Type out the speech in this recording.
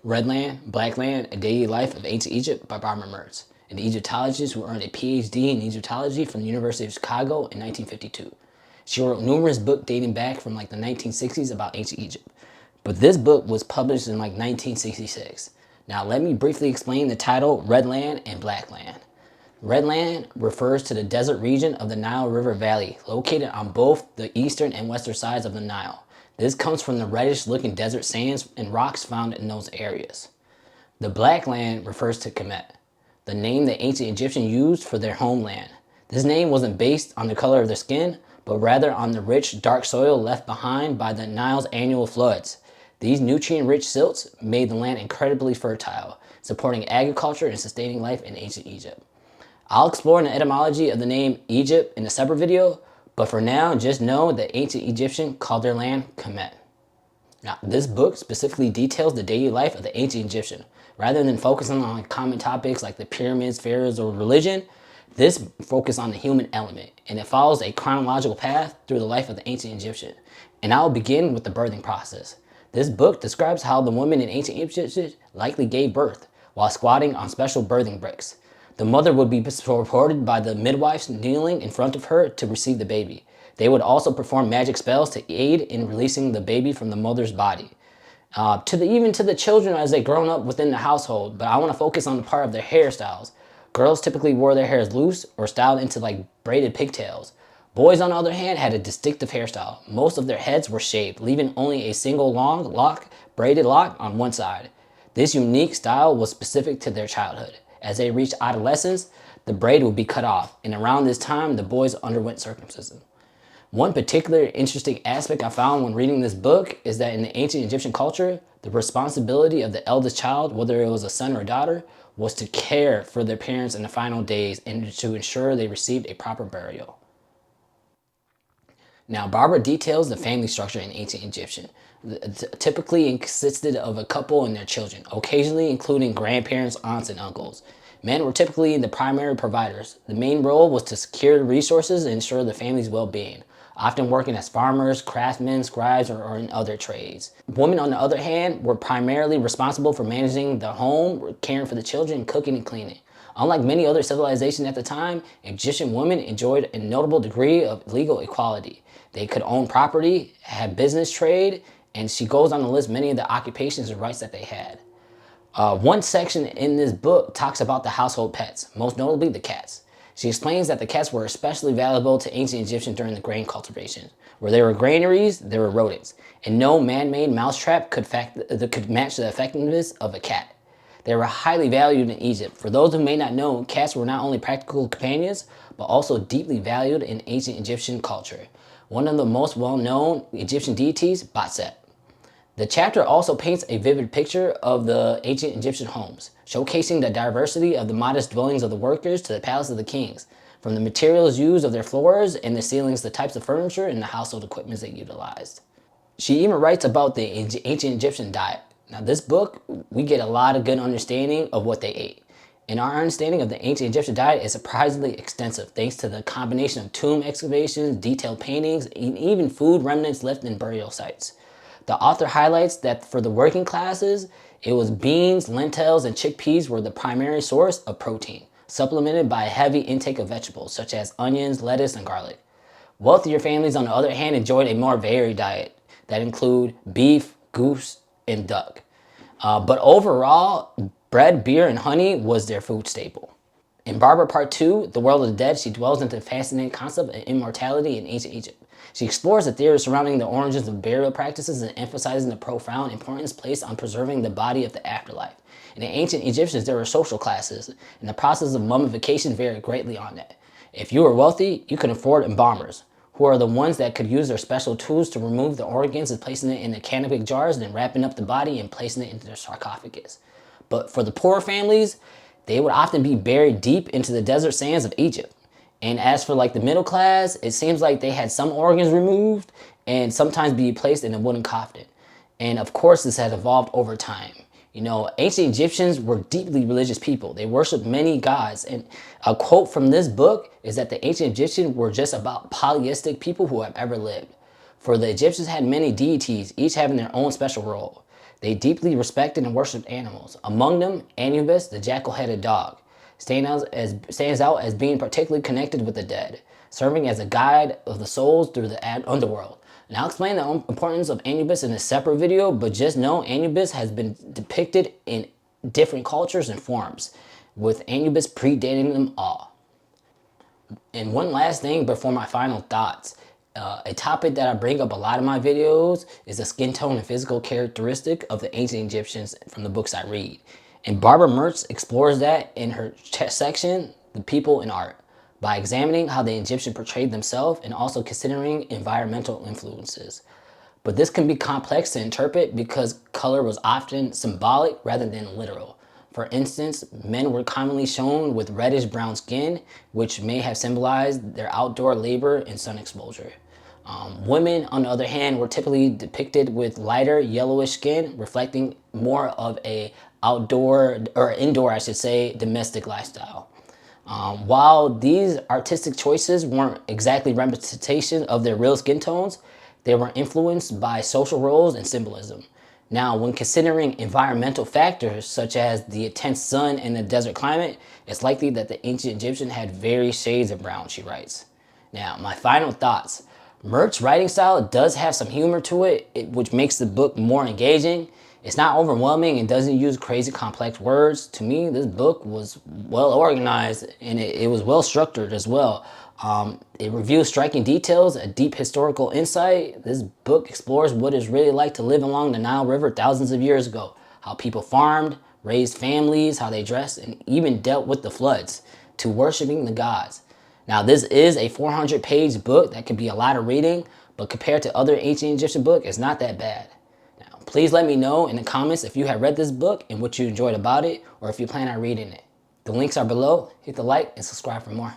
Red Land, Black Land, A Daily Life of Ancient Egypt by Barbara Mertz, an Egyptologist who earned a PhD in Egyptology from the University of Chicago in 1952. She wrote numerous books dating back from like the 1960s about ancient Egypt. But this book was published in like 1966. Now let me briefly explain the title Red Land and Black Land. Red Land refers to the desert region of the Nile River Valley, located on both the eastern and western sides of the Nile. This comes from the reddish-looking desert sands and rocks found in those areas. The Black Land refers to Kemet, the name the ancient Egyptians used for their homeland. This name wasn't based on the color of their skin, but rather on the rich, dark soil left behind by the Nile's annual floods. These nutrient-rich silts made the land incredibly fertile, supporting agriculture and sustaining life in ancient Egypt. I'll explore the etymology of the name Egypt in a separate video, but for now, just know that ancient Egyptians called their land Kemet. Now, this book specifically details the daily life of the ancient Egyptian. Rather than focusing on common topics like the pyramids, pharaohs, or religion, this focuses on the human element, and it follows a chronological path through the life of the ancient Egyptian. And I'll begin with the birthing process. This book describes how the women in ancient Egypt likely gave birth while squatting on special birthing bricks. The mother would be supported by the midwives kneeling in front of her to receive the baby. They would also perform magic spells to aid in releasing the baby from the mother's body. Even to the children as they grown up within the household, but I want to focus on the part of their hairstyles. Girls typically wore their hairs loose or styled into like braided pigtails. Boys, on the other hand, had a distinctive hairstyle. Most of their heads were shaved, leaving only a single long braided lock on one side. This unique style was specific to their childhood. As they reached adolescence, the braid would be cut off, and around this time, the boys underwent circumcision. One particular interesting aspect I found when reading this book is that in the ancient Egyptian culture, the responsibility of the eldest child, whether it was a son or a daughter, was to care for their parents in the final days and to ensure they received a proper burial. Now, Barbara details the family structure in ancient Egyptian. Typically consisted of a couple and their children, occasionally including grandparents, aunts, and uncles. Men were typically the primary providers. The main role was to secure the resources and ensure the family's well-being, often working as farmers, craftsmen, scribes, or in other trades. Women, on the other hand, were primarily responsible for managing the home, caring for the children, cooking and cleaning. Unlike many other civilizations at the time, Egyptian women enjoyed a notable degree of legal equality. They could own property, have business, trade, and she goes on to list many of the occupations and rights that they had. One section in this book talks about the household pets, most notably the cats. She explains that the cats were especially valuable to ancient Egyptians during the grain cultivation. Where there were granaries, there were rodents, and no man-made mousetrap could match the effectiveness of a cat. They were highly valued in Egypt. For those who may not know, cats were not only practical companions, but also deeply valued in ancient Egyptian culture. One of the most well-known Egyptian deities, Batset. The chapter also paints a vivid picture of the ancient Egyptian homes, showcasing the diversity of the modest dwellings of the workers to the palace of the kings, from the materials used of their floors and the ceilings, the types of furniture and the household equipment they utilized. She even writes about the ancient Egyptian diet. Now, this book, we get a lot of good understanding of what they ate. And our understanding of the ancient Egyptian diet is surprisingly extensive, thanks to the combination of tomb excavations, detailed paintings, and even food remnants left in burial sites. The author highlights that for the working classes, it was beans, lentils, and chickpeas were the primary source of protein, supplemented by a heavy intake of vegetables such as onions, lettuce, and garlic. Wealthier families, on the other hand, enjoyed a more varied diet that include beef, goose, and duck. But overall, bread, beer, and honey was their food staple. In Barbara Part 2, The World of the Dead, she dwells into the fascinating concept of immortality in ancient Egypt. She explores the theories surrounding the origins of burial practices and emphasizing the profound importance placed on preserving the body of the afterlife. In the ancient Egyptians, there were social classes, and the process of mummification varied greatly on that. If you were wealthy, you could afford embalmers, who are the ones that could use their special tools to remove the organs and placing it in the canopic jars, then wrapping up the body and placing it into their sarcophagus. But for the poorer families, they would often be buried deep into the desert sands of Egypt. And as for like the middle class, it seems like they had some organs removed and sometimes be placed in a wooden coffin. And of course, this has evolved over time. You know, ancient Egyptians were deeply religious people. They worshiped many gods. And a quote from this book is that the ancient Egyptians were just about polytheistic people who have ever lived. For the Egyptians had many deities, each having their own special role. They deeply respected and worshipped animals. Among them, Anubis, the jackal-headed dog, stands out as being particularly connected with the dead, serving as a guide of the souls through the underworld. And I'll explain the importance of Anubis in a separate video, but just know Anubis has been depicted in different cultures and forms, with Anubis predating them all. And one last thing before my final thoughts. A topic that I bring up a lot in my videos is the skin tone and physical characteristic of the ancient Egyptians from the books I read. And Barbara Mertz explores that in her section, The People in Art, by examining how the Egyptians portrayed themselves and also considering environmental influences. But this can be complex to interpret because color was often symbolic rather than literal. For instance, men were commonly shown with reddish brown skin, which may have symbolized their outdoor labor and sun exposure. Women, on the other hand, were typically depicted with lighter yellowish skin, reflecting more of a outdoor, or indoor, I should say, domestic lifestyle. While these artistic choices weren't exactly representation of their real skin tones, they were influenced by social roles and symbolism. Now, when considering environmental factors such as the intense sun and the desert climate, it's likely that the ancient Egyptian had various shades of brown, she writes. Now, my final thoughts. Mertz's writing style does have some humor to it, which makes the book more engaging. It's not overwhelming and doesn't use crazy complex words. To me, this book was well organized and it was well structured as well. It reviews striking details, a deep historical insight. This book explores what it's really like to live along the Nile River thousands of years ago, how people farmed, raised families, how they dressed, and even dealt with the floods, to worshiping the gods. Now, this is a 400-page book that could be a lot of reading, but compared to other ancient Egyptian books, it's not that bad. Now, please let me know in the comments if you have read this book and what you enjoyed about it, or if you plan on reading it. The links are below. Hit the like and subscribe for more.